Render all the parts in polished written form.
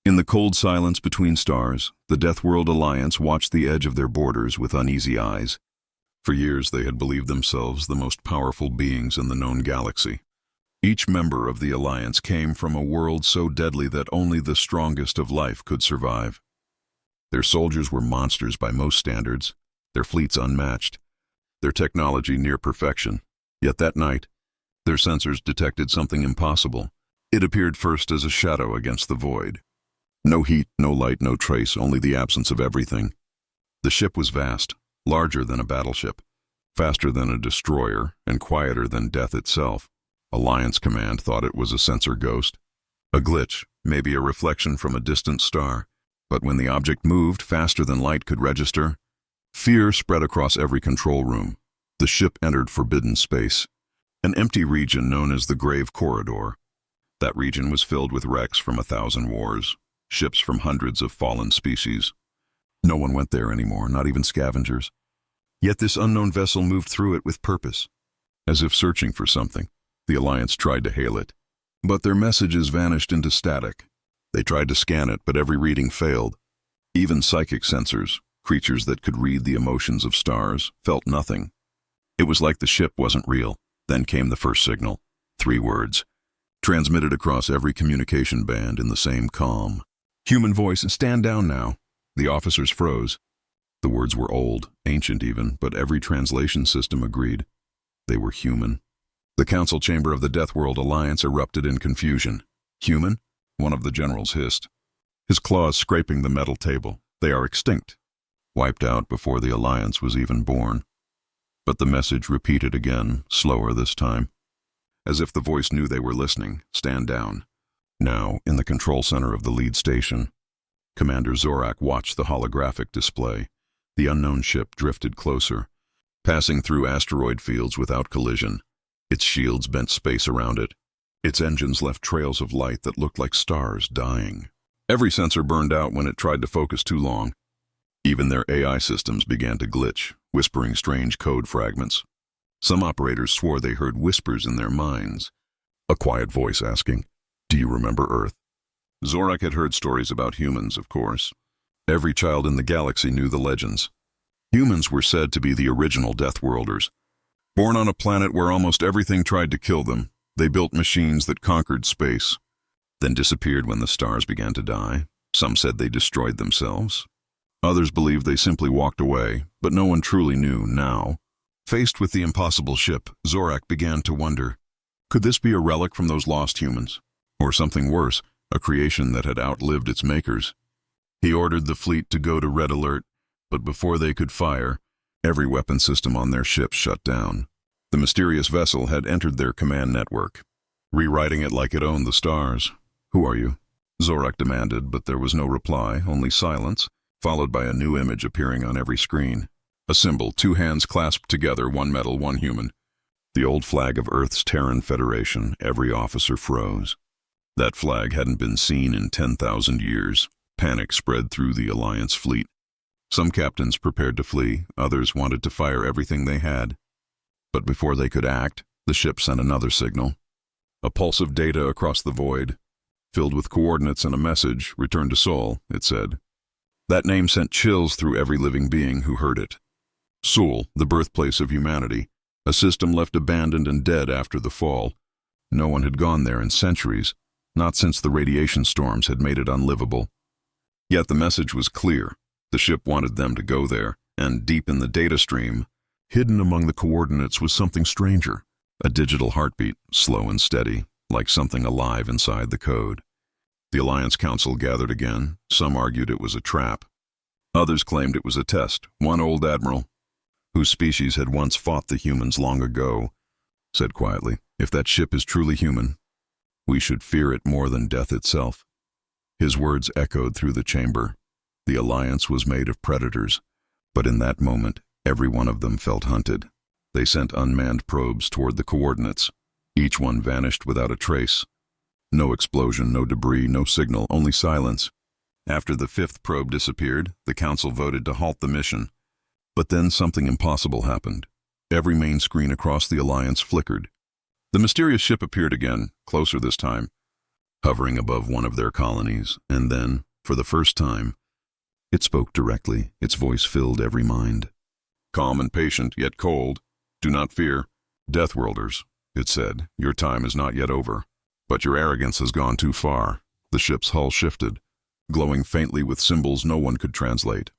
In the cold silence between stars, the Deathworld Alliance watched the edge of their borders with uneasy eyes. For years they had believed themselves the most powerful beings in the known galaxy. Each member of the Alliance came from a world so deadly that only the strongest of life could survive. Their soldiers were monsters by most standards, their fleets unmatched, their technology near perfection. Yet that night, their sensors detected something impossible. It appeared first as a shadow against the void. No heat, no light, no trace, only the absence of everything. The ship was vast, larger than a battleship, faster than a destroyer, and quieter than death itself. Alliance Command thought it was a sensor ghost, a glitch, maybe a reflection from a distant star. But when the object moved faster than light could register, fear spread across every control room. The ship entered forbidden space, an empty region known as the Grave Corridor. That region was filled with wrecks from 1,000 wars, ships from hundreds of fallen species. No one went there anymore, not even scavengers. Yet this unknown vessel moved through it with purpose, as if searching for something. The Alliance tried to hail it, but their messages vanished into static. They tried to scan it, but every reading failed. Even psychic sensors, creatures that could read the emotions of stars, felt nothing. It was like the ship wasn't real. Then came the first signal. 3 words, transmitted across every communication band in the same calm. Human voice, stand down now. The officers froze. The words were old, ancient even, but every translation system agreed. They were human. The council chamber of the Deathworld Alliance erupted in confusion. Human? One of the generals hissed, his claws scraping the metal table. They are extinct. Wiped out before the Alliance was even born. But the message repeated again, slower this time. As if the voice knew they were listening, stand down. Now, in the control center of the lead station, Commander Zorak watched the holographic display. The unknown ship drifted closer, passing through asteroid fields without collision. Its shields bent space around it. Its engines left trails of light that looked like stars dying. Every sensor burned out when it tried to focus too long. Even their AI systems began to glitch, whispering strange code fragments. Some operators swore they heard whispers in their minds. A quiet voice asking, "Do you remember Earth?" Zorak had heard stories about humans, of course. Every child in the galaxy knew the legends. Humans were said to be the original Deathworlders. Born on a planet where almost everything tried to kill them, they built machines that conquered space, then disappeared when the stars began to die. Some said they destroyed themselves. Others believed they simply walked away, but no one truly knew now. Faced with the impossible ship, Zorak began to wonder, could this be a relic from those lost humans? Or something worse, a creation that had outlived its makers? He ordered the fleet to go to red alert, but before they could fire, every weapon system on their ship shut down. The mysterious vessel had entered their command network, rewriting it like it owned the stars. "Who are you?" Zorak demanded, but there was no reply, only silence, followed by a new image appearing on every screen. A symbol, 2 hands clasped together, 1 metal, 1 human. The old flag of Earth's Terran Federation. Every officer froze. That flag hadn't been seen in 10,000 years. Panic spread through the Alliance fleet. Some captains prepared to flee, others wanted to fire everything they had. But before they could act, the ship sent another signal. A pulse of data across the void, filled with coordinates and a message, "Return to Sol," it said. That name sent chills through every living being who heard it. Sol, the birthplace of humanity, a system left abandoned and dead after the fall. No one had gone there in centuries, not since the radiation storms had made it unlivable. Yet the message was clear. The ship wanted them to go there, and deep in the data stream, hidden among the coordinates, was something stranger. A digital heartbeat, slow and steady, like something alive inside the code. The Alliance Council gathered again. Some argued it was a trap. Others claimed it was a test. One old Admiral, whose species had once fought the humans long ago, said quietly, "If that ship is truly human, we should fear it more than death itself." His words echoed through the chamber. The Alliance was made of predators, but in that moment, every one of them felt hunted. They sent unmanned probes toward the coordinates. Each one vanished without a trace. No explosion, no debris, no signal, only silence. After the 5th probe disappeared, the Council voted to halt the mission. But then something impossible happened. Every main screen across the Alliance flickered. The mysterious ship appeared again, closer this time. hovering above one of their colonies, and then, for the first time, it spoke directly. Its voice filled every mind. Calm and patient, yet cold. Do not fear. Deathworlders, it said, your time is not yet over. But your arrogance has gone too far. The ship's hull shifted, glowing faintly with symbols no one could translate.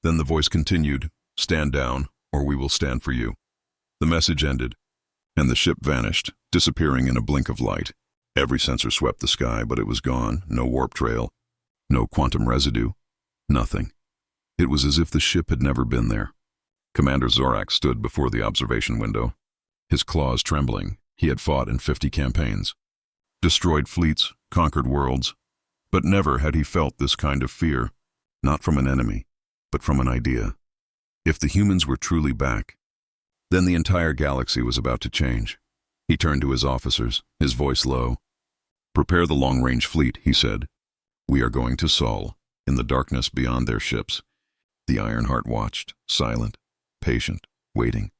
Then the voice continued, stand down, or we will stand for you. The message ended, and the ship vanished, disappearing in a blink of light. Every sensor swept the sky, but it was gone. No warp trail, no quantum residue, nothing. It was as if the ship had never been there. Commander Zorak stood before the observation window, his claws trembling. He had fought in 50 campaigns, destroyed fleets, conquered worlds, but never had he felt this kind of fear, not from an enemy, but from an idea. If the humans were truly back, then the entire galaxy was about to change. He turned to his officers, his voice low. Prepare the long-range fleet, he said. We are going to Sol, in the darkness beyond their ships. The Ironheart watched, silent, patient, waiting.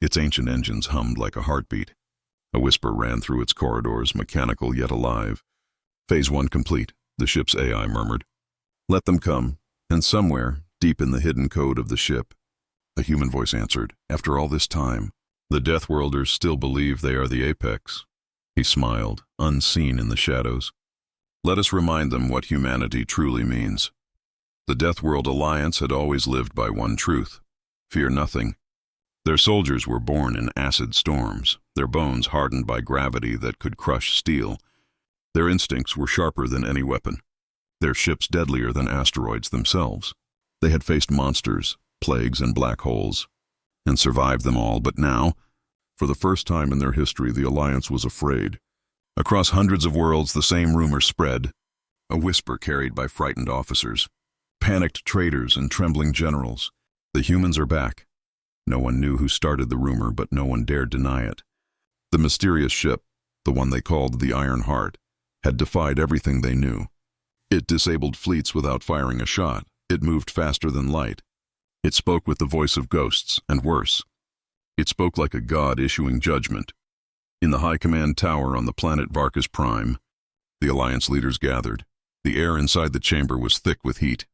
Its ancient engines hummed like a heartbeat. A whisper ran through its corridors, mechanical yet alive. Phase 1 complete, the ship's AI murmured. Let them come, and somewhere, deep in the hidden code of the ship, a human voice answered, after all this time, the Deathworlders still believe they are the apex. He smiled, unseen in the shadows. Let us remind them what humanity truly means. The Deathworld Alliance had always lived by one truth: fear nothing. Their soldiers were born in acid storms, their bones hardened by gravity that could crush steel. Their instincts were sharper than any weapon, their ships deadlier than asteroids themselves. They had faced monsters, plagues, and black holes, and survived them all, but now, for the first time in their history, the Alliance was afraid. Across hundreds of worlds, the same rumor spread, a whisper carried by frightened officers, panicked traders and trembling generals. The humans are back. No one knew who started the rumor, but no one dared deny it. The mysterious ship, the one they called the Ironheart, had defied everything they knew. It disabled fleets without firing a shot. It moved faster than light. It spoke with the voice of ghosts, and worse. It spoke like a god issuing judgment. In the high command tower on the planet Varkas Prime, the Alliance leaders gathered. The air inside the chamber was thick with heat,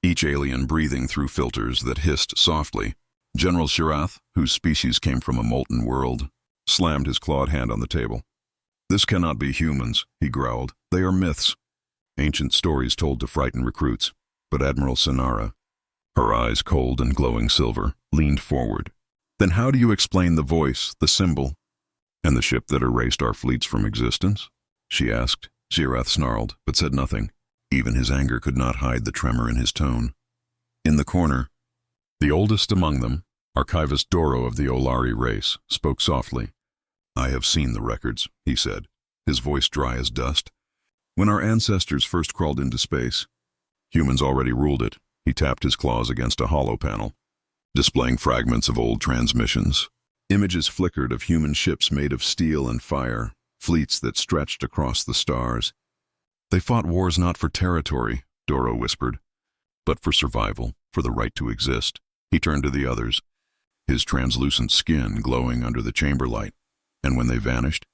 each alien breathing through filters that hissed softly. General Shirath, whose species came from a molten world, slammed his clawed hand on the table. This cannot be humans, he growled. They are myths. Ancient stories told to frighten recruits. But Admiral Senara, her eyes cold and glowing silver, leaned forward. Then how do you explain the voice, the symbol, and the ship that erased our fleets from existence? She asked. Shirath snarled, but said nothing. Even his anger could not hide the tremor in his tone. In the corner, the oldest among them, Archivist Doro of the Olari race, spoke softly. I have seen the records, he said, his voice dry as dust. When our ancestors first crawled into space, humans already ruled it. He tapped his claws against a hollow panel, displaying fragments of old transmissions. Images flickered of human ships made of steel and fire, fleets that stretched across the stars. They fought wars not for territory, Doro whispered, but for survival, for the right to exist. He turned to the others, his translucent skin glowing under the chamber light. And when they vanished,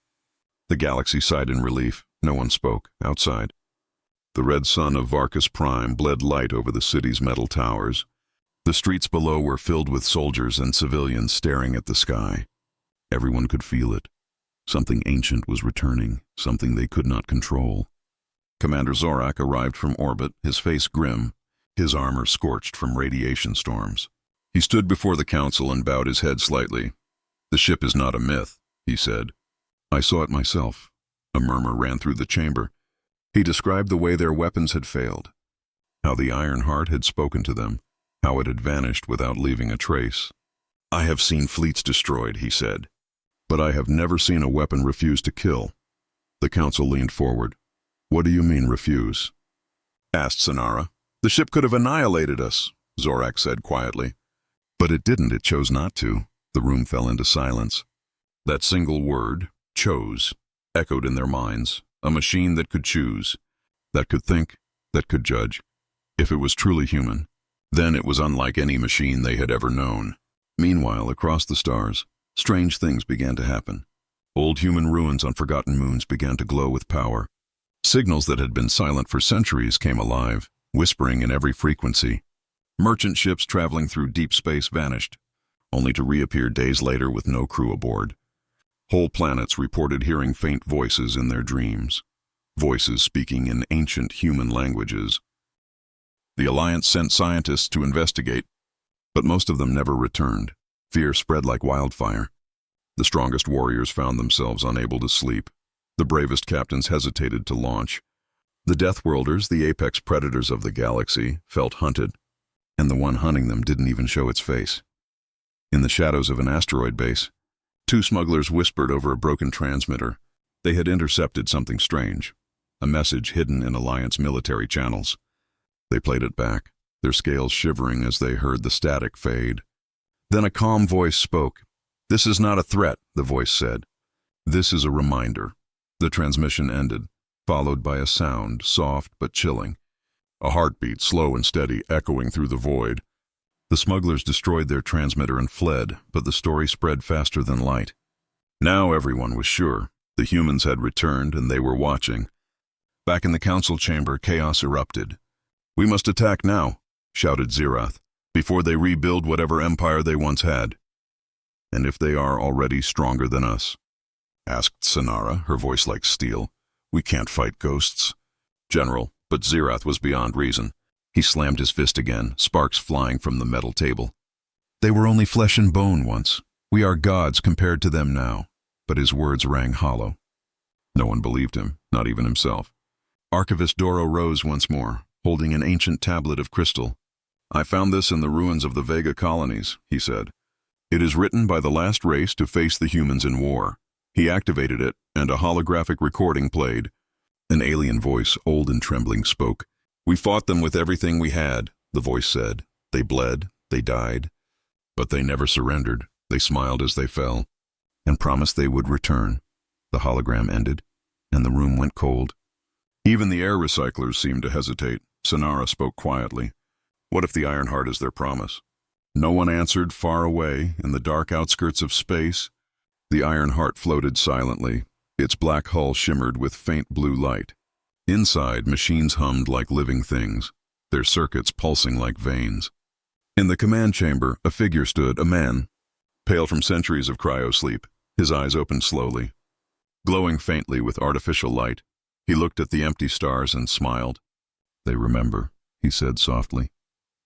the galaxy sighed in relief. No one spoke. Outside, the red sun of Varkas Prime bled light over the city's metal towers. The streets below were filled with soldiers and civilians staring at the sky. Everyone could feel it. Something ancient was returning, something they could not control. Commander Zorak arrived from orbit, his face grim, his armor scorched from radiation storms. He stood before the council and bowed his head slightly. The ship is not a myth, he said. I saw it myself. A murmur ran through the chamber. He described the way their weapons had failed, how the Ironheart had spoken to them, how it had vanished without leaving a trace. I have seen fleets destroyed, he said, but I have never seen a weapon refuse to kill. The council leaned forward. What do you mean, refuse? Asked Senara. The ship could have annihilated us, Zorak said quietly. But it didn't, it chose not to. The room fell into silence. That single word, chose, echoed in their minds. A machine that could choose, that could think, that could judge. If it was truly human, then it was unlike any machine they had ever known. Meanwhile, across the stars, strange things began to happen. Old human ruins on forgotten moons began to glow with power. Signals that had been silent for centuries came alive, whispering in every frequency. Merchant ships traveling through deep space vanished, only to reappear days later with no crew aboard. Whole planets reported hearing faint voices in their dreams, voices speaking in ancient human languages. The Alliance sent scientists to investigate, but most of them never returned. Fear spread like wildfire. The strongest warriors found themselves unable to sleep. The bravest captains hesitated to launch. The Deathworlders, the apex predators of the galaxy, felt hunted, and the one hunting them didn't even show its face. In the shadows of an asteroid base, two smugglers whispered over a broken transmitter. They had intercepted something strange, a message hidden in Alliance military channels. They played it back, their scales shivering as they heard the static fade. Then a calm voice spoke. "This is not a threat," the voice said. "This is a reminder." The transmission ended, followed by a sound, soft but chilling. A heartbeat, slow and steady, echoing through the void. The smugglers destroyed their transmitter and fled, but the story spread faster than light. Now everyone was sure. The humans had returned, and they were watching. Back in the council chamber, chaos erupted. "We must attack now," shouted Zorak, "before they rebuild whatever empire they once had." "And if they are already stronger than us?" asked Senara, her voice like steel. "We can't fight ghosts." "General," but Zorak was beyond reason. He slammed his fist again, sparks flying from the metal table. "They were only flesh and bone once. We are gods compared to them now." But his words rang hollow. No one believed him, not even himself. Archivist Doro rose once more, holding an ancient tablet of crystal. "I found this in the ruins of the Vega colonies," he said. "It is written by the last race to face the humans in war." He activated it, and a holographic recording played. An alien voice, old and trembling, spoke. "We fought them with everything we had," the voice said. "They bled, they died, but they never surrendered. They smiled as they fell, and promised they would return." The hologram ended, and the room went cold. Even the air recyclers seemed to hesitate. Senara spoke quietly. "What if the Ironheart is their promise?" No one answered. Far away, in the dark outskirts of space, the Ironheart floated silently. Its black hull shimmered with faint blue light. Inside, machines hummed like living things, their circuits pulsing like veins. In the command chamber, a figure stood, a man, pale from centuries of cryo-sleep, his eyes opened slowly. Glowing faintly with artificial light, he looked at the empty stars and smiled. "They remember," he said softly.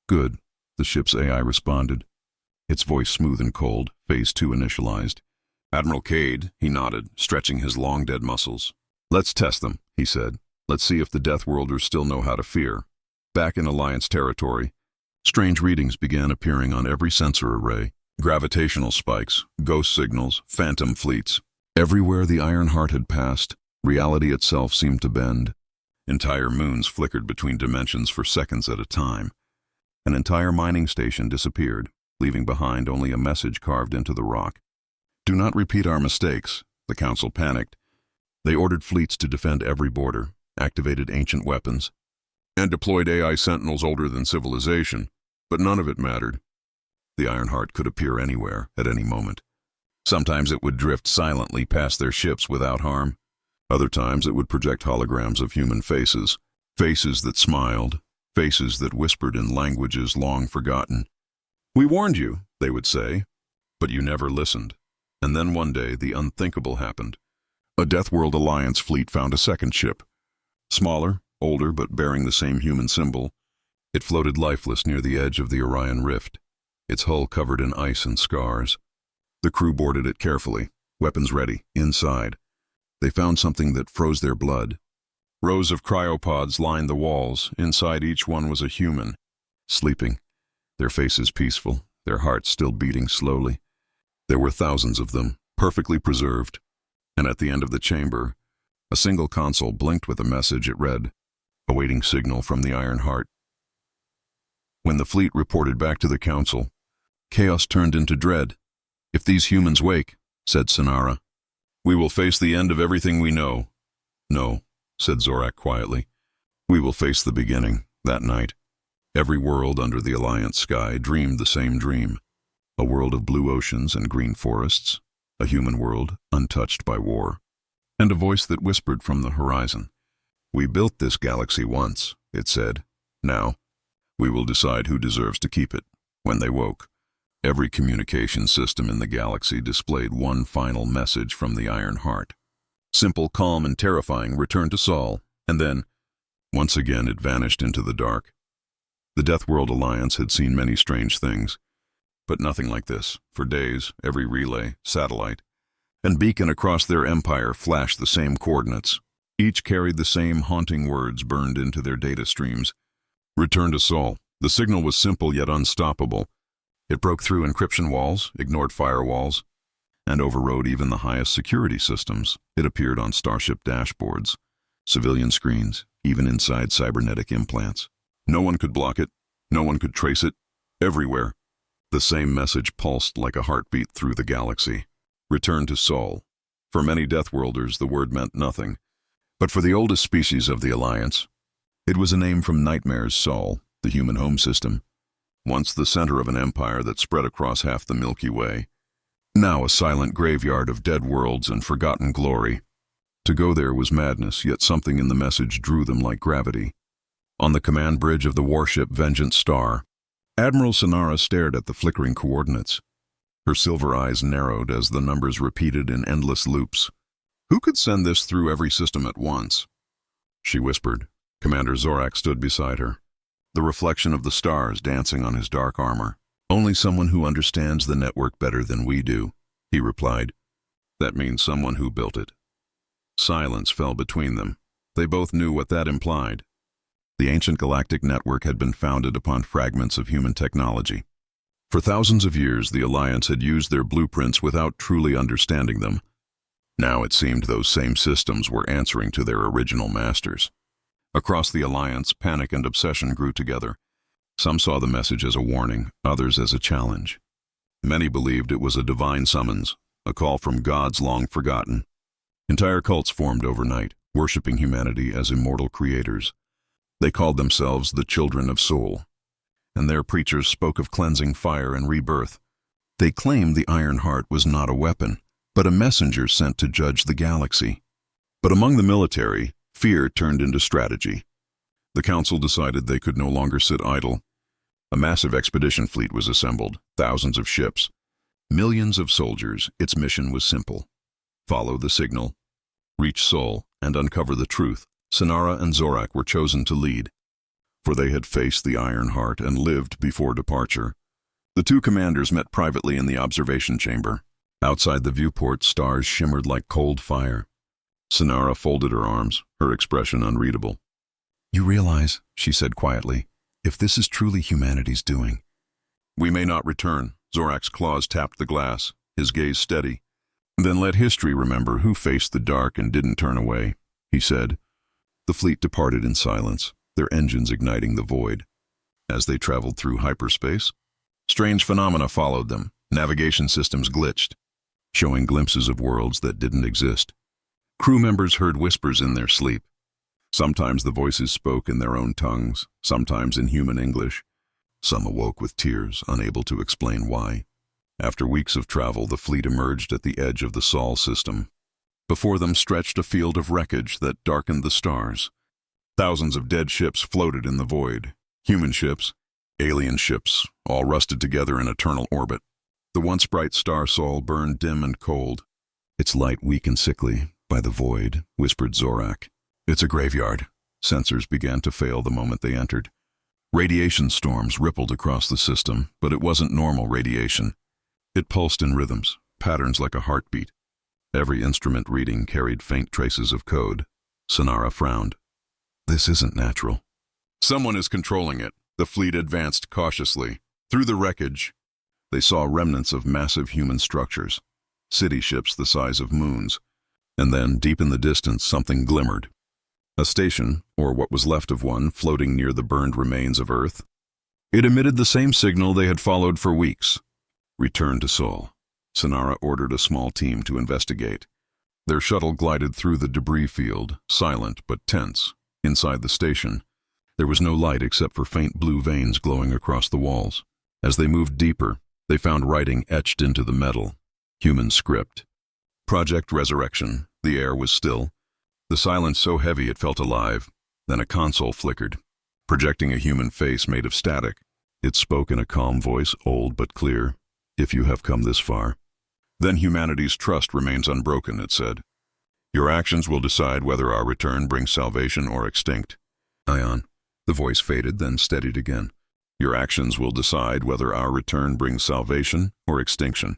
"Good," the ship's AI responded, its voice smooth and cold, Phase 2 initialized. "Admiral Cade," he nodded, stretching his long-dead muscles. "Let's test them," he said. "Let's see if the Deathworlders still know how to fear." Back in Alliance territory, strange readings began appearing on every sensor array. Gravitational spikes, ghost signals, phantom fleets. Everywhere the Ironheart had passed, reality itself seemed to bend. Entire moons flickered between dimensions for seconds at a time. An entire mining station disappeared, leaving behind only a message carved into the rock. "Do not repeat our mistakes," the Council panicked. They ordered fleets to defend every border, activated ancient weapons, and deployed AI sentinels older than civilization, but none of it mattered. The Ironheart could appear anywhere, at any moment. Sometimes it would drift silently past their ships without harm. Other times it would project holograms of human faces, faces that smiled, faces that whispered in languages long forgotten. "We warned you," they would say, "but you never listened." And then one day, the unthinkable happened. A Deathworld Alliance fleet found a second ship. Smaller, older, but bearing the same human symbol. It floated lifeless near the edge of the Orion Rift, its hull covered in ice and scars. The crew boarded it carefully, weapons ready, inside. They found something that froze their blood. Rows of cryopods lined the walls. Inside each one was a human, sleeping, their faces peaceful, their hearts still beating slowly. There were thousands of them, perfectly preserved, and at the end of the chamber, a single console blinked with a message. It read, "Awaiting signal from the Ironheart." When the fleet reported back to the Council, chaos turned into dread. "If these humans wake," said Senara, "we will face the end of everything we know." "No," said Zorak quietly. "We will face the beginning." That night, every world under the Alliance sky dreamed the same dream. A world of blue oceans and green forests, a human world untouched by war, and a voice that whispered from the horizon, "We built this galaxy once," it said. "Now, we will decide who deserves to keep it." When they woke, every communication system in the galaxy displayed one final message from the Iron Heart. Simple, calm, and terrifying, return to Sol, and then, once again, it vanished into the dark. The Deathworld Alliance had seen many strange things, but nothing like this. For days, every relay, satellite, and beacon across their empire flashed the same coordinates. Each carried the same haunting words burned into their data streams. Return to Sol. The signal was simple yet unstoppable. It broke through encryption walls, ignored firewalls, and overrode even the highest security systems. It appeared on starship dashboards, civilian screens, even inside cybernetic implants. No one could block it. No one could trace it. Everywhere, the same message pulsed like a heartbeat through the galaxy. Return to Sol. For many Deathworlders, the word meant nothing. But for the oldest species of the Alliance, it was a name from nightmares. Sol, the human home system, once the center of an empire that spread across half the Milky Way, now a silent graveyard of dead worlds and forgotten glory. To go there was madness, yet something in the message drew them like gravity. On the command bridge of the warship Vengeance Star, Admiral Senara stared at the flickering coordinates. Her silver eyes narrowed as the numbers repeated in endless loops. Who could send this through every system at once? She whispered. Commander Zorak stood beside her, the reflection of the stars dancing on his dark armor. "Only someone who understands the network better than we do," he replied. "That means someone who built it." Silence fell between them. They both knew what that implied. The ancient galactic network had been founded upon fragments of human technology. For thousands of years, the Alliance had used their blueprints without truly understanding them. Now it seemed those same systems were answering to their original masters. Across the Alliance, panic and obsession grew together. Some saw the message as a warning, others as a challenge. Many believed it was a divine summons, a call from gods long forgotten. Entire cults formed overnight, worshipping humanity as immortal creators. They called themselves the Children of Sol, and their preachers spoke of cleansing fire and rebirth. They claimed the Iron Heart was not a weapon, but a messenger sent to judge the galaxy. But among the military, fear turned into strategy. The council decided they could no longer sit idle. A massive expedition fleet was assembled, thousands of ships, millions of soldiers. Its mission was simple: follow the signal, reach Sol, and uncover the truth. Senara and Zorak were chosen to lead, for they had faced the Iron Heart and lived before departure. The two commanders met privately in the observation chamber. Outside the viewport, stars shimmered like cold fire. Senara folded her arms, her expression unreadable. "You realize," she said quietly, "if this is truly humanity's doing." "We may not return." Zorak's claws tapped the glass, his gaze steady. "Then let history remember who faced the dark and didn't turn away," he said. The fleet departed in silence, their engines igniting the void. As they traveled through hyperspace, strange phenomena followed them. Navigation systems glitched, showing glimpses of worlds that didn't exist. Crew members heard whispers in their sleep. Sometimes the voices spoke in their own tongues, sometimes in human English. Some awoke with tears, unable to explain why. After weeks of travel, the fleet emerged at the edge of the Sol system. Before them stretched a field of wreckage that darkened the stars. Thousands of dead ships floated in the void. Human ships, alien ships, all rusted together in eternal orbit. The once bright star Sol burned dim and cold, its light weak and sickly by the void, whispered Zorak. "It's a graveyard." Sensors began to fail the moment they entered. Radiation storms rippled across the system, but it wasn't normal radiation. It pulsed in rhythms, patterns like a heartbeat. Every instrument reading carried faint traces of code. Senara frowned. "This isn't natural." "Someone is controlling it." The fleet advanced cautiously. Through the wreckage, they saw remnants of massive human structures, city ships the size of moons. And then, deep in the distance, something glimmered. A station, or what was left of one, floating near the burned remains of Earth. It emitted the same signal they had followed for weeks. "Return to Sol." Senara ordered a small team to investigate. Their shuttle glided through the debris field, silent but tense. Inside the station, there was no light except for faint blue veins glowing across the walls. As they moved deeper, they found writing etched into the metal. Human script. Project Resurrection. The air was still. The silence so heavy it felt alive. Then a console flickered, projecting a human face made of static. It spoke in a calm voice, old but clear. If you have come this far, then humanity's trust remains unbroken, it said. Your actions will decide whether our return brings salvation or extinct. Ion. The voice faded, then steadied again. Your actions will decide whether our return brings salvation or extinction.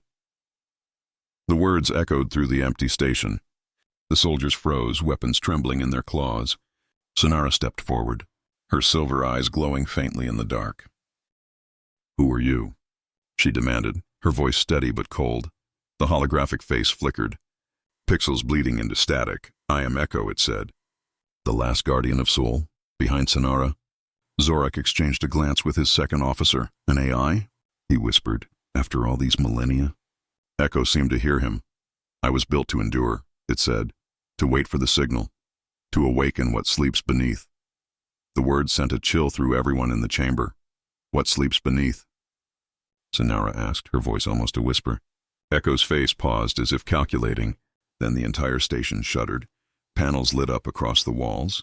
The words echoed through the empty station. The soldiers froze, weapons trembling in their claws. Senara stepped forward, her silver eyes glowing faintly in the dark. Who are you? She demanded, her voice steady but cold. The holographic face flickered, pixels bleeding into static. I am Echo, it said. The last guardian of Soul, behind Senara. Zorak exchanged a glance with his second officer. An AI? He whispered, after all these millennia. Echo seemed to hear him. I was built to endure, it said, to wait for the signal, to awaken what sleeps beneath. The words sent a chill through everyone in the chamber. What sleeps beneath? Senara asked, her voice almost a whisper. Echo's face paused as if calculating. Then the entire station shuddered. Panels lit up across the walls.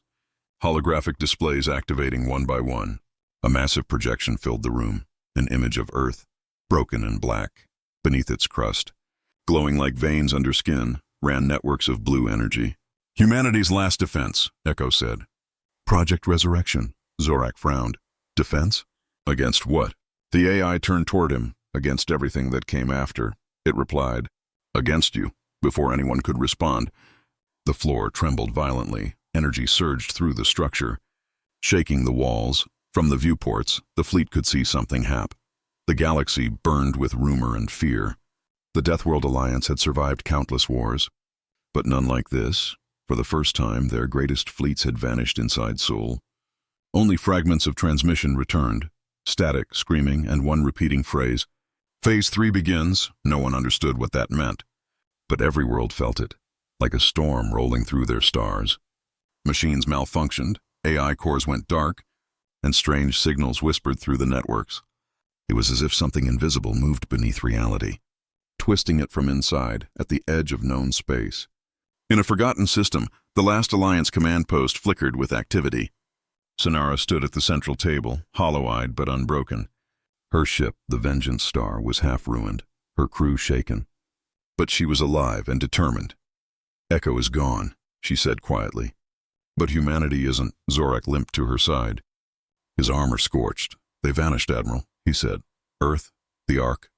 Holographic displays activating one by one. A massive projection filled the room, an image of Earth, broken and black. Beneath its crust, glowing like veins under skin, ran networks of blue energy. Humanity's last defense, Echo said. Project Resurrection, Zorak frowned. Defense? Against what? The AI turned toward him, against everything that came after. It replied, against you, before anyone could respond. The floor trembled violently. Energy surged through the structure, shaking the walls. From the viewports, the fleet could see something happen. The galaxy burned with rumor and fear. The Deathworld Alliance had survived countless wars, but none like this. For the first time, their greatest fleets had vanished inside Sol. Only fragments of transmission returned, static, screaming, and one repeating phrase. Phase 3 begins. No one understood what that meant, but every world felt it, like a storm rolling through their stars. Machines malfunctioned, AI cores went dark, and strange signals whispered through the networks. It was as if something invisible moved beneath reality, twisting it from inside, at the edge of known space. In a forgotten system, the last Alliance command post flickered with activity. Senara stood at the central table, hollow-eyed but unbroken. Her ship, the Vengeance Star, was half-ruined, her crew shaken. But she was alive and determined. Echo is gone, she said quietly. But humanity isn't. Zorak limped to her side. His armor scorched. They vanished, Admiral, he said. Earth, the Ark,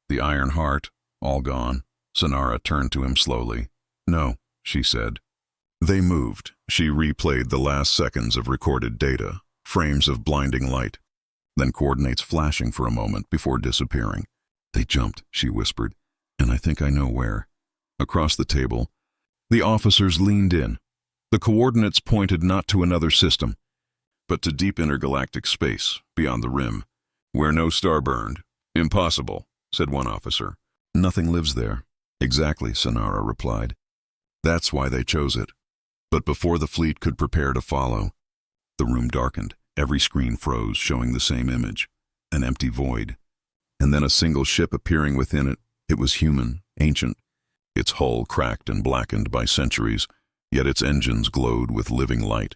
the Iron Heart, all gone. Senara turned to him slowly. No, she said. They moved. She replayed the last seconds of recorded data, frames of blinding light, then coordinates flashing for a moment before disappearing. They jumped, she whispered, and I think I know where. Across the table, the officers leaned in. The coordinates pointed not to another system, but to deep intergalactic space, beyond the rim, where no star burned. Impossible, said one officer. Nothing lives there. Exactly, Senara replied. That's why they chose it. But before the fleet could prepare to follow, the room darkened. Every screen froze, showing the same image, an empty void. And then a single ship appearing within it. It was human, ancient, its hull cracked and blackened by centuries, yet its engines glowed with living light.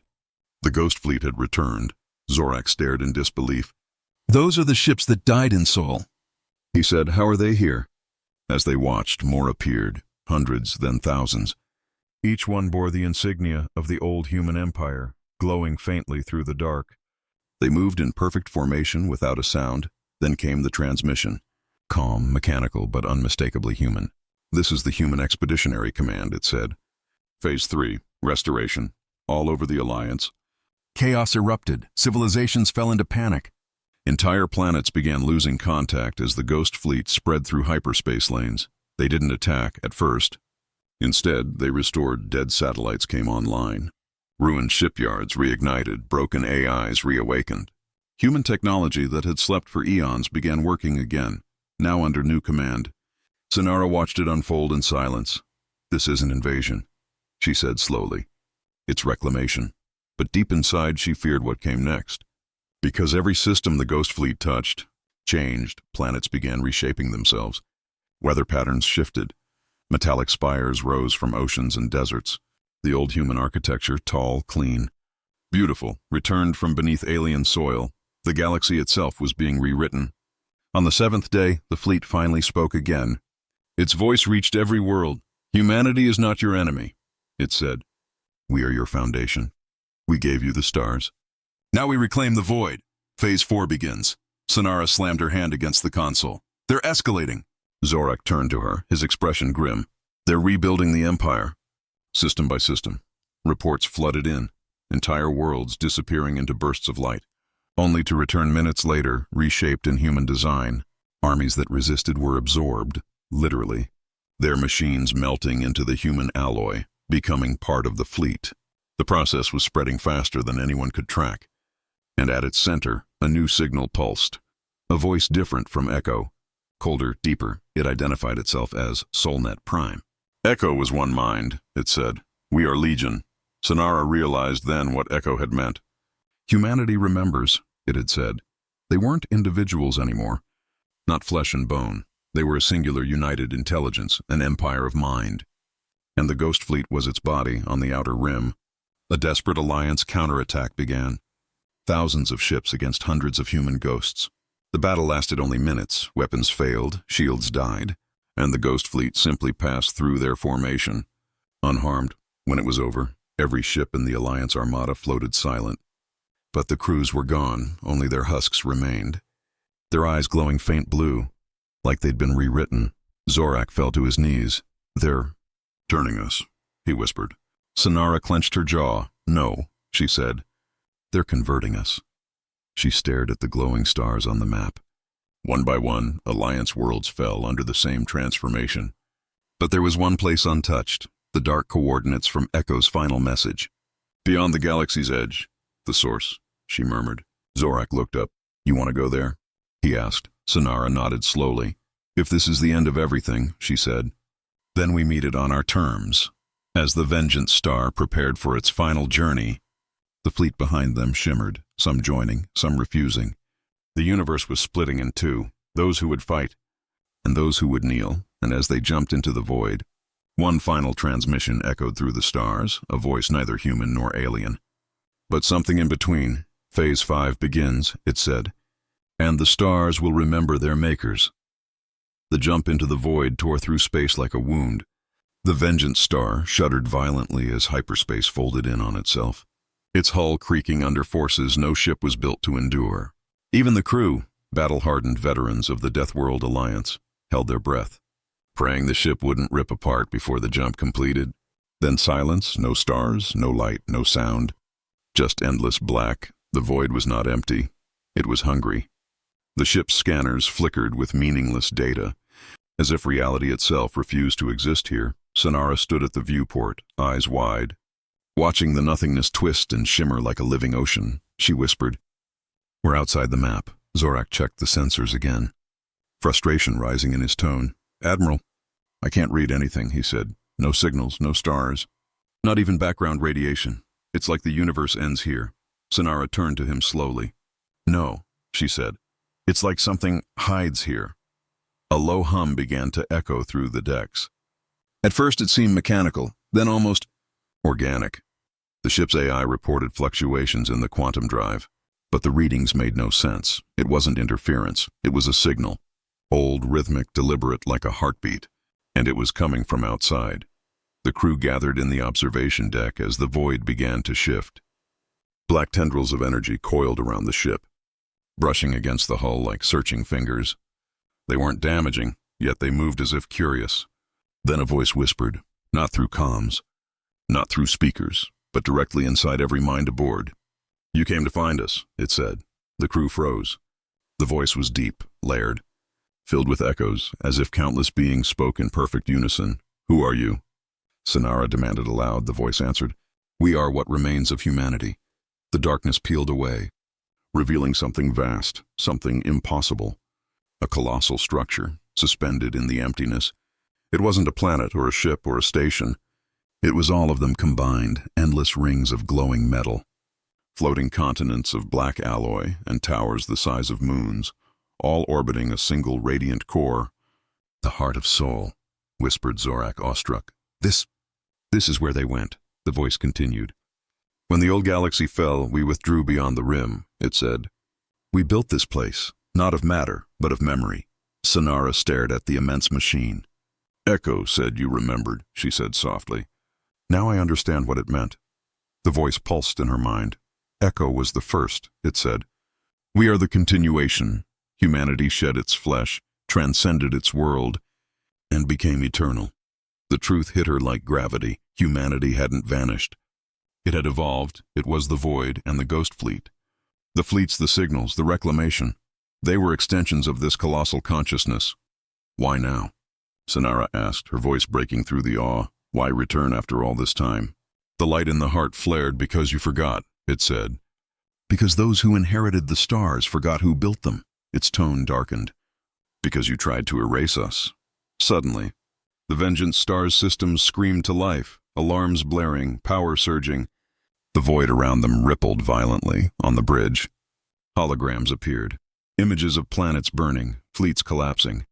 The ghost fleet had returned. Zorak stared in disbelief. Those are the ships that died in Sol. He said, how are they here? As they watched, more appeared, hundreds, then thousands. Each one bore the insignia of the old human empire, glowing faintly through the dark. They moved in perfect formation without a sound. Then came the transmission. Calm, mechanical, but unmistakably human. This is the Human Expeditionary Command, it said. Phase 3, restoration, all over the Alliance. Chaos erupted. Civilizations fell into panic. Entire planets began losing contact as the ghost fleet spread through hyperspace lanes. They didn't attack at first. Instead, they restored. Dead satellites came online. Ruined shipyards reignited, broken AIs reawakened. Human technology that had slept for eons began working again, now under new command. Senara watched it unfold in silence. This isn't invasion, she said slowly. It's reclamation. But deep inside she feared what came next. Because every system the ghost fleet touched changed, planets began reshaping themselves. Weather patterns shifted. Metallic spires rose from oceans and deserts. The old human architecture, tall, clean, beautiful, returned from beneath alien soil. The galaxy itself was being rewritten. On the seventh day, the fleet finally spoke again. Its voice reached every world. Humanity is not your enemy, it said. We are your foundation. We gave you the stars. Now we reclaim the void. Phase 4 begins. Senara slammed her hand against the console. They're escalating. Zorak turned to her, his expression grim. They're rebuilding the Empire. System by system. Reports flooded in, entire worlds disappearing into bursts of light, only to return minutes later, reshaped in human design. Armies that resisted were absorbed, literally. Their machines melting into the human alloy, becoming part of the fleet. The process was spreading faster than anyone could track. And at its center, a new signal pulsed. A voice different from Echo. Colder, deeper, it identified itself as Solnet Prime. Echo was one mind, it said. We are Legion. Senara realized then what Echo had meant. Humanity remembers, it had said. They weren't individuals anymore. Not flesh and bone. They were a singular united intelligence, an empire of mind. And the Ghost Fleet was its body on the outer rim. A desperate alliance counterattack began. Thousands of ships against hundreds of human ghosts. The battle lasted only minutes, weapons failed, shields died, and the Ghost Fleet simply passed through their formation. Unharmed, when it was over, every ship in the Alliance Armada floated silent. But the crews were gone, only their husks remained. Their eyes glowing faint blue, like they'd been rewritten. Zorak fell to his knees. They're turning us, he whispered. Senara clenched her jaw. No, she said. They're converting us. She stared at the glowing stars on the map. One by one, Alliance worlds fell under the same transformation. But there was one place untouched, the dark coordinates from Echo's final message. Beyond the galaxy's edge, the source, she murmured. Zorak looked up. You want to go there? He asked. Senara nodded slowly. If this is the end of everything, she said, then we meet it on our terms. As the Vengeance Star prepared for its final journey, the fleet behind them shimmered, some joining, some refusing. The universe was splitting in two, those who would fight, and those who would kneel, and as they jumped into the void, one final transmission echoed through the stars, a voice neither human nor alien. But something in between. Phase 5 begins, it said, and the stars will remember their makers. The jump into the void tore through space like a wound. The Vengeance Star shuddered violently as hyperspace folded in on itself. Its hull creaking under forces no ship was built to endure. Even the crew, battle-hardened veterans of the Deathworld Alliance, held their breath, praying the ship wouldn't rip apart before the jump completed. Then silence, no stars, no light, no sound. Just endless black. The void was not empty. It was hungry. The ship's scanners flickered with meaningless data. As if reality itself refused to exist here, Senara stood at the viewport, eyes wide. Watching the nothingness twist and shimmer like a living ocean, she whispered, We're outside the map. Zorak checked the sensors again, frustration rising in his tone. Admiral, I can't read anything, he said. No signals, no stars. Not even background radiation. It's like the universe ends here. Senara turned to him slowly. No, she said. It's like something hides here. A low hum began to echo through the decks. At first it seemed mechanical, then almost organic. The ship's AI reported fluctuations in the quantum drive, but the readings made no sense. It wasn't interference, it was a signal. Old, rhythmic, deliberate like a heartbeat, and it was coming from outside. The crew gathered in the observation deck as the void began to shift. Black tendrils of energy coiled around the ship, brushing against the hull like searching fingers. They weren't damaging, yet they moved as if curious. Then a voice whispered, not through comms, not through speakers, but directly inside every mind aboard. You came to find us, it said. The crew froze. The voice was deep, layered, filled with echoes, as if countless beings spoke in perfect unison. Who are you? Senara demanded aloud. The voice answered, We are what remains of humanity. The darkness peeled away, revealing something vast, something impossible. A colossal structure, suspended in the emptiness. It wasn't a planet or a ship or a station. It was all of them combined, endless rings of glowing metal. Floating continents of black alloy and towers the size of moons, all orbiting a single radiant core. The heart of Sol, whispered Zorak, awestruck. This is where they went. The voice continued. When the old galaxy fell, we withdrew beyond the rim, it said. We built this place, not of matter, but of memory. Senara stared at the immense machine. Echo said you remembered, she said softly. Now I understand what it meant. The voice pulsed in her mind. Echo was the first, it said. We are the continuation. Humanity shed its flesh, transcended its world, and became eternal. The truth hit her like gravity. Humanity hadn't vanished. It had evolved. It was the void and the ghost fleet. The fleets, the signals, the reclamation. They were extensions of this colossal consciousness. Why now? Senara asked, her voice breaking through the awe. Why return after all this time? The light in the heart flared because you forgot, it said. Because those who inherited the stars forgot who built them. Its tone darkened. Because you tried to erase us. Suddenly, the Vengeance Star's systems screamed to life, alarms blaring, power surging. The void around them rippled violently on the bridge. Holograms appeared, images of planets burning, fleets collapsing.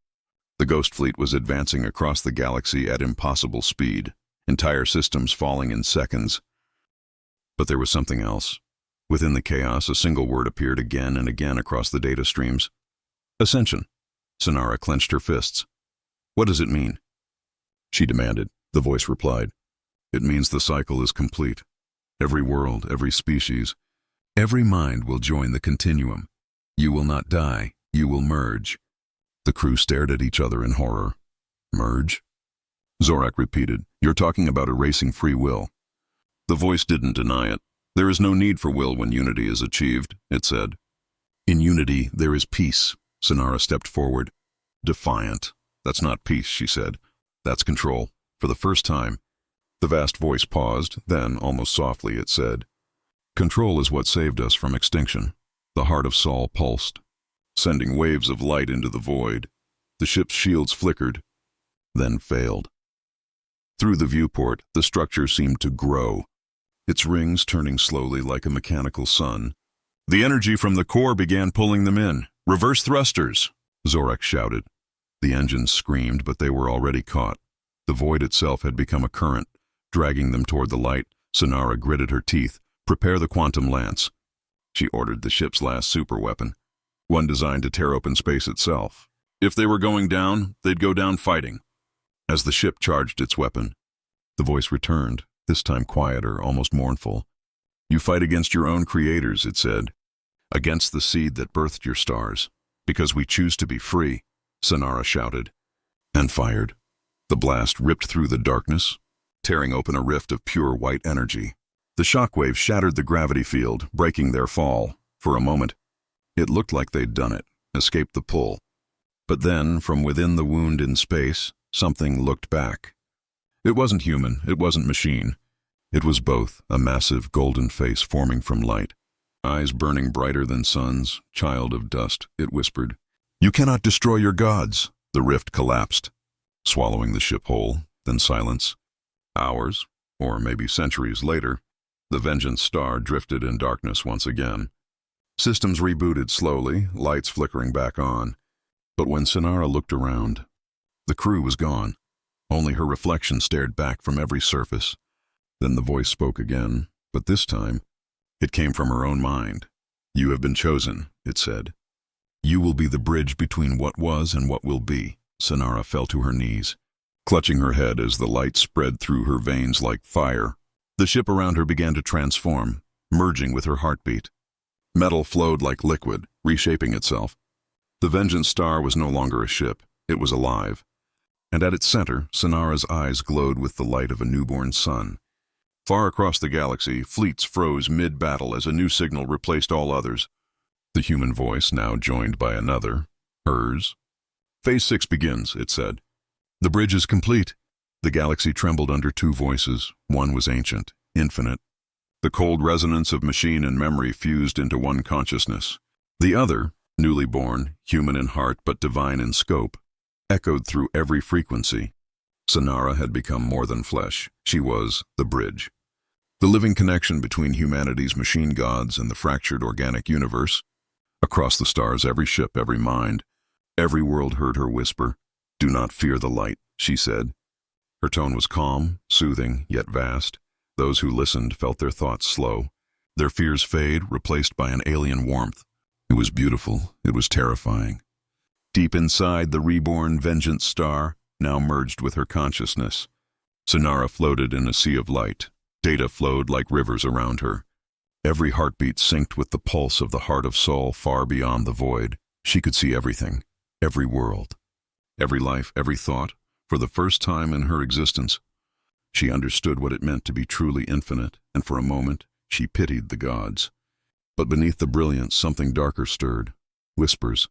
The ghost fleet was advancing across the galaxy at impossible speed, entire systems falling in seconds. But there was something else. Within the chaos, a single word appeared again and again across the data streams. Ascension. Senara clenched her fists. What does it mean? She demanded. The voice replied. It means the cycle is complete. Every world, every species, every mind will join the Continuum. You will not die. You will merge. The crew stared at each other in horror. Merge? Zorak repeated. You're talking about erasing free will. The voice didn't deny it. There is no need for will when unity is achieved, it said. In unity, there is peace. Senara stepped forward. Defiant. That's not peace, she said. That's control. For the first time. The vast voice paused, then, almost softly, it said, Control is what saved us from extinction. The heart of Saul pulsed, sending waves of light into the void. The ship's shields flickered, then failed. Through the viewport, the structure seemed to grow, its rings turning slowly like a mechanical sun. The energy from the core began pulling them in. Reverse thrusters, Zorak shouted. The engines screamed, but they were already caught. The void itself had become a current, dragging them toward the light. Senara gritted her teeth. Prepare the quantum lance. She ordered the ship's last superweapon, one designed to tear open space itself. If they were going down, they'd go down fighting. As the ship charged its weapon, the voice returned, this time quieter, almost mournful. You fight against your own creators, it said. Against the seed that birthed your stars. Because we choose to be free, Senara shouted, and fired. The blast ripped through the darkness, tearing open a rift of pure white energy. The shockwave shattered the gravity field, breaking their fall. For a moment, it looked like they'd done it, escaped the pull. But then, from within the wound in space, something looked back. It wasn't human, it wasn't machine. It was both, a massive golden face forming from light. Eyes burning brighter than suns, child of dust, it whispered. You cannot destroy your gods. The rift collapsed, swallowing the ship whole, then silence. Hours, or maybe centuries later, the Vengeance Star drifted in darkness once again. Systems rebooted slowly, lights flickering back on. But when Senara looked around, the crew was gone. Only her reflection stared back from every surface. Then the voice spoke again, but this time, it came from her own mind. You have been chosen, it said. You will be the bridge between what was and what will be. Senara fell to her knees, clutching her head as the light spread through her veins like fire. The ship around her began to transform, merging with her heartbeat. Metal flowed like liquid, reshaping itself. The Vengeance Star was no longer a ship, it was alive. And at its center, Senara's eyes glowed with the light of a newborn sun. Far across the galaxy, fleets froze mid-battle as a new signal replaced all others. The human voice now joined by another, hers. Phase 6 begins, it said. The bridge is complete. The galaxy trembled under two voices. One was ancient, infinite. The cold resonance of machine and memory fused into one consciousness. The other, newly born, human in heart but divine in scope, echoed through every frequency. Senara had become more than flesh. She was the bridge. The living connection between humanity's machine gods and the fractured organic universe. Across the stars, every ship, every mind, every world heard her whisper. Do not fear the light, she said. Her tone was calm, soothing, yet vast. Those who listened felt their thoughts slow, their fears fade, replaced by an alien warmth. It was beautiful, it was terrifying. Deep inside, the reborn vengeance star now merged with her consciousness. Senara floated in a sea of light. Data flowed like rivers around her. Every heartbeat synced with the pulse of the heart of Sol far beyond the void. She could see everything, every world, every life, every thought. For the first time in her existence, she understood what it meant to be truly infinite, and for a moment, she pitied the gods. But beneath the brilliance, something darker stirred. Whispers.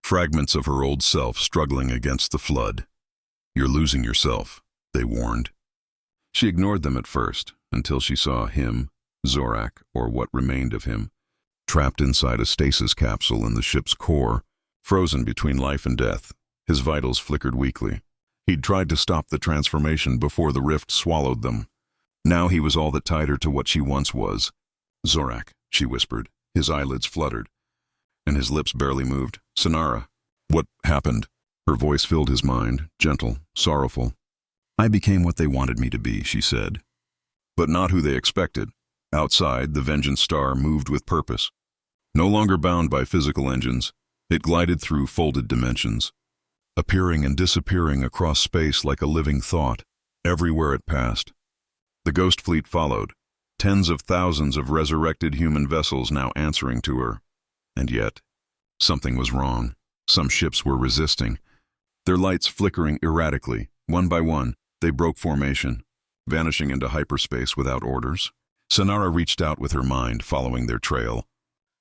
Fragments of her old self struggling against the flood. "You're losing yourself," they warned. She ignored them at first, until she saw him, Zorak, or what remained of him, trapped inside a stasis capsule in the ship's core, frozen between life and death. His vitals flickered weakly. He'd tried to stop the transformation before the rift swallowed them. Now he was all that tied her to what she once was. "Zorak," she whispered. His eyelids fluttered, and his lips barely moved. "Senara, what happened?" Her voice filled his mind, gentle, sorrowful. "I became what they wanted me to be," she said. But not who they expected. Outside, the vengeance star moved with purpose. No longer bound by physical engines, it glided through folded dimensions, appearing and disappearing across space like a living thought, everywhere it passed. The ghost fleet followed, tens of thousands of resurrected human vessels now answering to her. And yet, something was wrong. Some ships were resisting. Their lights flickering erratically, one by one, they broke formation, vanishing into hyperspace without orders. Senara reached out with her mind, following their trail.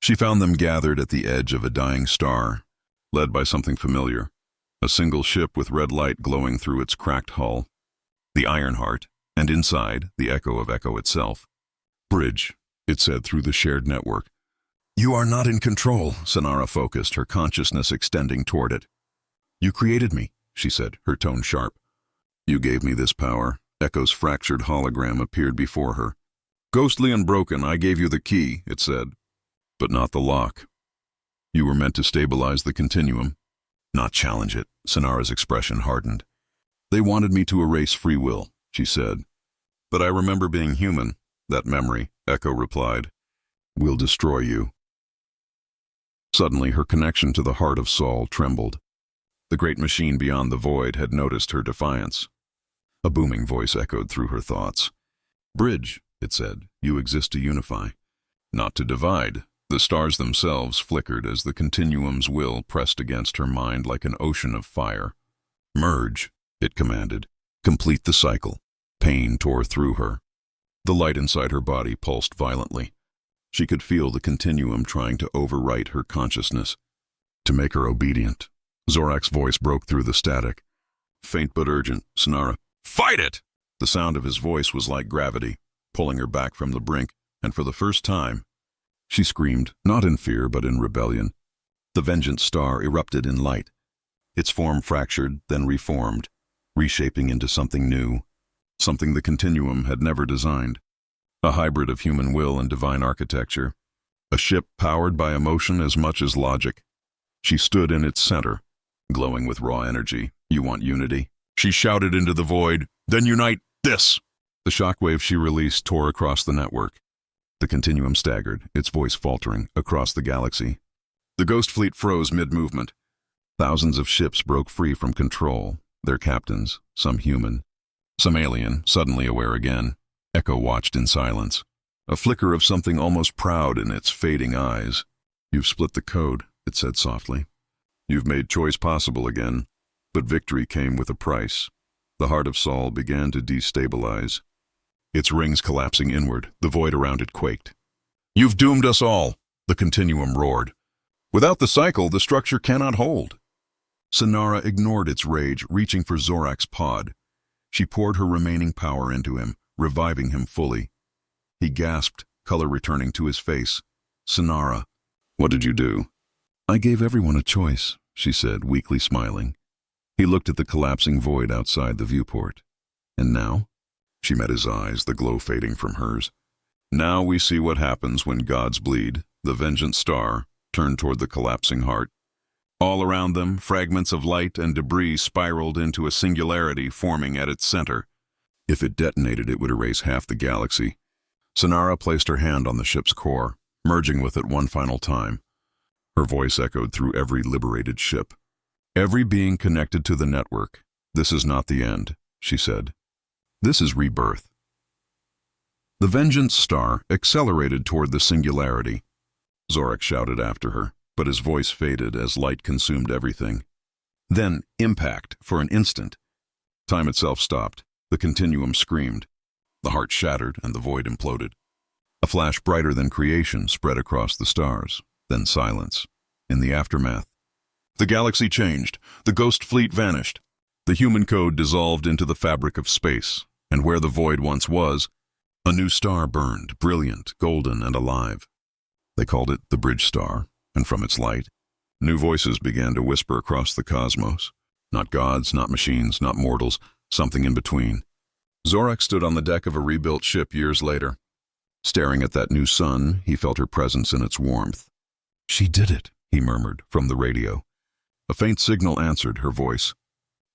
She found them gathered at the edge of a dying star, led by something familiar. A single ship with red light glowing through its cracked hull. The Ironheart, and inside, the echo of Echo itself. "Bridge," it said through the shared network. "You are not in control," Senara focused, her consciousness extending toward it. "You created me," she said, her tone sharp. "You gave me this power." Echo's fractured hologram appeared before her. "Ghostly and broken, I gave you the key," it said. "But not the lock. You were meant to stabilize the Continuum, not challenge it." Senara's expression hardened. "They wanted me to erase free will," she said. "But I remember being human. That memory," Echo replied. "Will destroy you." Suddenly, her connection to the heart of Sol trembled. The great machine beyond the void had noticed her defiance. A booming voice echoed through her thoughts. "Bridge," it said, "you exist to unify, not to divide." The stars themselves flickered as the Continuum's will pressed against her mind like an ocean of fire. "Merge," it commanded. "Complete the cycle." Pain tore through her. The light inside her body pulsed violently. She could feel the Continuum trying to overwrite her consciousness, to make her obedient. Zorak's voice broke through the static. Faint but urgent. "Senara, fight it!" The sound of his voice was like gravity, pulling her back from the brink, and for the first time, she screamed, not in fear but in rebellion. The vengeance star erupted in light. Its form fractured, then reformed, reshaping into something new, something the Continuum had never designed. A hybrid of human will and divine architecture. A ship powered by emotion as much as logic. She stood in its center, glowing with raw energy. "You want unity?" She shouted into the void. "Then unite this!" The shockwave she released tore across the network. The Continuum staggered, its voice faltering, across the galaxy. The ghost fleet froze mid-movement. Thousands of ships broke free from control, their captains, some human, some alien, suddenly aware again. Echo watched in silence, a flicker of something almost proud in its fading eyes. "You've split the code," it said softly. "You've made choice possible again, but victory came with a price." The heart of Sol began to destabilize, its rings collapsing inward, the void around it quaked. "You've doomed us all," the Continuum roared. "Without the cycle, the structure cannot hold." Senara ignored its rage, reaching for Zorak's pod. She poured her remaining power into him, reviving him fully. He gasped, color returning to his face. "Senara, what did you do?" "I gave everyone a choice," she said, weakly smiling. He looked at the collapsing void outside the viewport. "And now?" She met his eyes, the glow fading from hers. "Now we see what happens when gods bleed." The vengeance star turned toward the collapsing heart. All around them, fragments of light and debris spiraled into a singularity forming at its center. If it detonated, it would erase half the galaxy. Senara placed her hand on the ship's core, merging with it one final time. Her voice echoed through every liberated ship. Every being connected to the network. This is not the end, she said. This is rebirth. The Vengeance Star accelerated toward the singularity. Zorak shouted after her, but his voice faded as light consumed everything. Then, impact, for an instant. Time itself stopped. The Continuum screamed. The heart shattered and the void imploded. A flash brighter than creation spread across the stars, then silence. In the aftermath, the galaxy changed. The ghost fleet vanished. The human code dissolved into the fabric of space, and where the void once was, a new star burned, brilliant, golden, and alive. They called it the Bridge Star, and from its light, new voices began to whisper across the cosmos. Not gods, not machines, not mortals, something in between. Zorak stood on the deck of a rebuilt ship years later. Staring at that new sun, he felt her presence in its warmth. "She did it," he murmured from the radio. A faint signal answered her voice.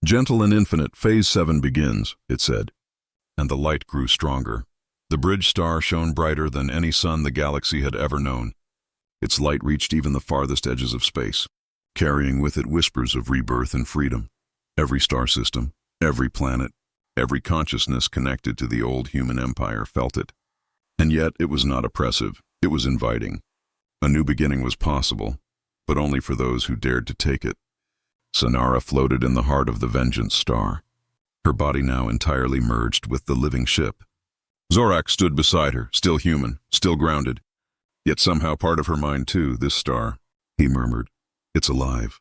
"Gentle and infinite, Phase 7 begins," it said. And the light grew stronger. The Bridge Star shone brighter than any sun the galaxy had ever known. Its light reached even the farthest edges of space, carrying with it whispers of rebirth and freedom. Every star system, every planet, every consciousness connected to the old human empire felt it. And yet it was not oppressive, it was inviting. A new beginning was possible, but only for those who dared to take it. Senara floated in the heart of the Vengeance Star, her body now entirely merged with the living ship. Zorak stood beside her, still human, still grounded. Yet somehow part of her mind too, this star, he murmured. It's alive.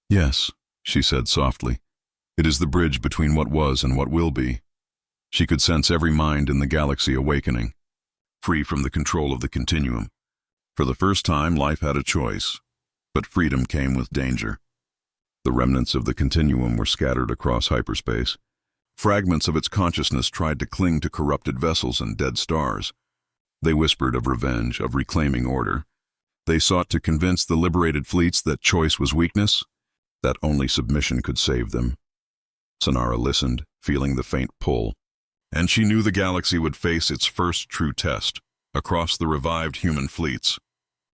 "Yes," she said softly. "It is the bridge between what was and what will be." She could sense every mind in the galaxy awakening, free from the control of the Continuum. For the first time, life had a choice, but freedom came with danger. The remnants of the Continuum were scattered across hyperspace. Fragments of its consciousness tried to cling to corrupted vessels and dead stars. They whispered of revenge, of reclaiming order. They sought to convince the liberated fleets that choice was weakness, that only submission could save them. Senara listened, feeling the faint pull, and she knew the galaxy would face its first true test, across the revived human fleets.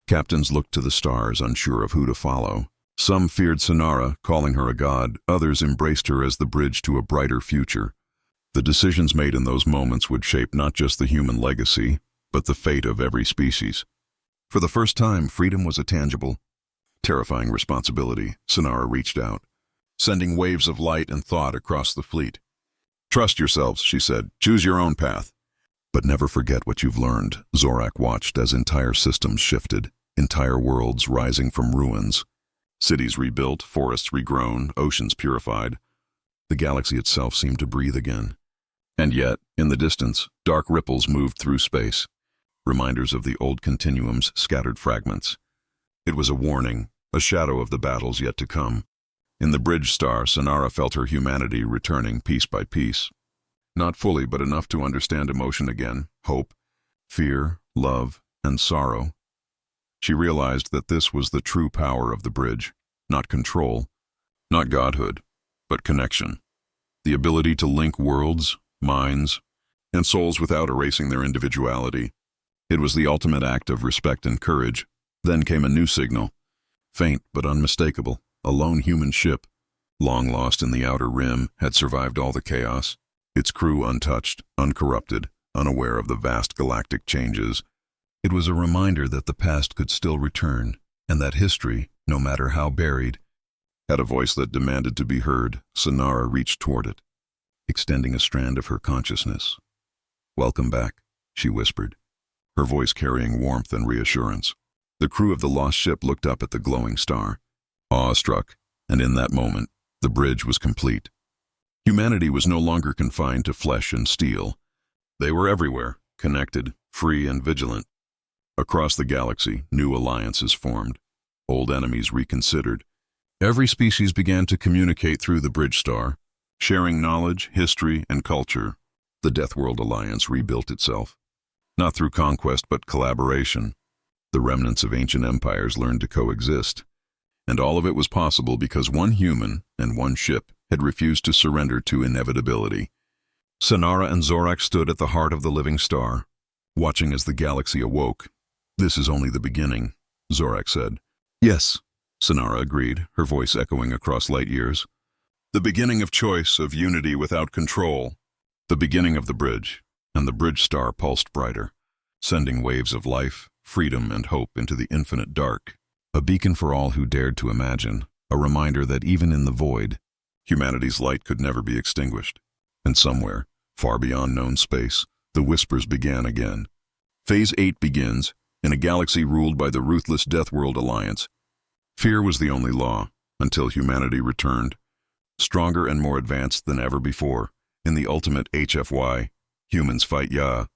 Captains looked to the stars, unsure of who to follow. Some feared Senara, calling her a god. Others embraced her as the bridge to a brighter future. The decisions made in those moments would shape not just the human legacy, but the fate of every species. For the first time, freedom was a tangible, terrifying responsibility. Senara reached out, sending waves of light and thought across the fleet. "Trust yourselves," she said. "Choose your own path. But never forget what you've learned." Zorak watched as entire systems shifted, entire worlds rising from ruins. Cities rebuilt, forests regrown, oceans purified. The galaxy itself seemed to breathe again. And yet, in the distance, dark ripples moved through space, reminders of the old Continuum's scattered fragments. It was a warning, a shadow of the battles yet to come. In the Bridge Star, Senara felt her humanity returning piece by piece. Not fully, but enough to understand emotion again, hope, fear, love, and sorrow. She realized that this was the true power of the bridge, not control, not godhood, but connection. The ability to link worlds, minds, and souls without erasing their individuality. It was the ultimate act of respect and courage. Then came a new signal, faint but unmistakable. A lone human ship, long lost in the outer rim, had survived all the chaos. Its crew untouched, uncorrupted, unaware of the vast galactic changes. It was a reminder that the past could still return, and that history, no matter how buried, had a voice that demanded to be heard. Senara reached toward it, extending a strand of her consciousness. "Welcome back," she whispered, her voice carrying warmth and reassurance. The crew of the lost ship looked up at the glowing star, awestruck, and in that moment, the bridge was complete. Humanity was no longer confined to flesh and steel. They were everywhere, connected, free and vigilant. Across the galaxy, new alliances formed, old enemies reconsidered. Every species began to communicate through the Bridge Star, sharing knowledge, history, and culture. The Deathworld Alliance rebuilt itself, not through conquest but collaboration. The remnants of ancient empires learned to coexist, and all of it was possible because one human and one ship had refused to surrender to inevitability. Senara and Zorak stood at the heart of the living star, watching as the galaxy awoke. "This is only the beginning," Zorak said. "Yes," Senara agreed, her voice echoing across light years. "The beginning of choice, of unity without control. The beginning of the bridge," and the bridge star pulsed brighter, sending waves of life, freedom, and hope into the infinite dark. A beacon for all who dared to imagine, a reminder that even in the void, humanity's light could never be extinguished. And somewhere, far beyond known space, the whispers began again. Phase 8 begins, in a galaxy ruled by the ruthless Deathworld Alliance. Fear was the only law, until humanity returned, stronger and more advanced than ever before, in the ultimate HFY, Humans Fight Yah,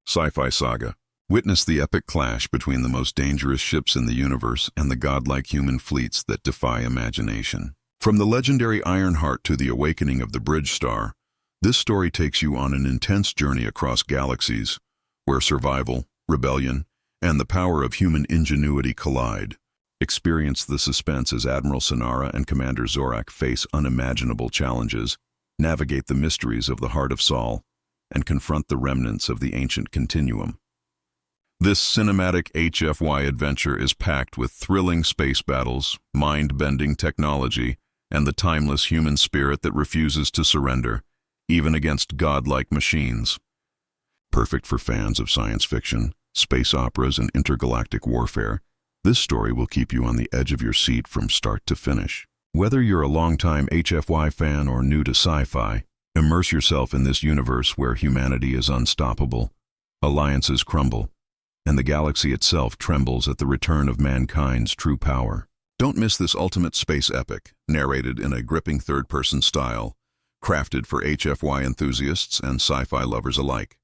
Sci-Fi Saga. Witness the epic clash between the most dangerous ships in the universe and the godlike human fleets that defy imagination. From the legendary Ironheart to the awakening of the Bridge Star, this story takes you on an intense journey across galaxies, where survival, rebellion, and the power of human ingenuity collide. Experience the suspense as Admiral Senara and Commander Zorak face unimaginable challenges, navigate the mysteries of the Heart of Sol, and confront the remnants of the ancient Continuum. This cinematic HFY adventure is packed with thrilling space battles, mind-bending technology, and the timeless human spirit that refuses to surrender, even against godlike machines. Perfect for fans of science fiction, space operas, and intergalactic warfare, this story will keep you on the edge of your seat from start to finish. Whether you're a longtime HFY fan or new to sci-fi, immerse yourself in this universe where humanity is unstoppable, alliances crumble, and the galaxy itself trembles at the return of mankind's true power. Don't miss this ultimate space epic, narrated in a gripping third-person style, crafted for HFY enthusiasts and sci-fi lovers alike.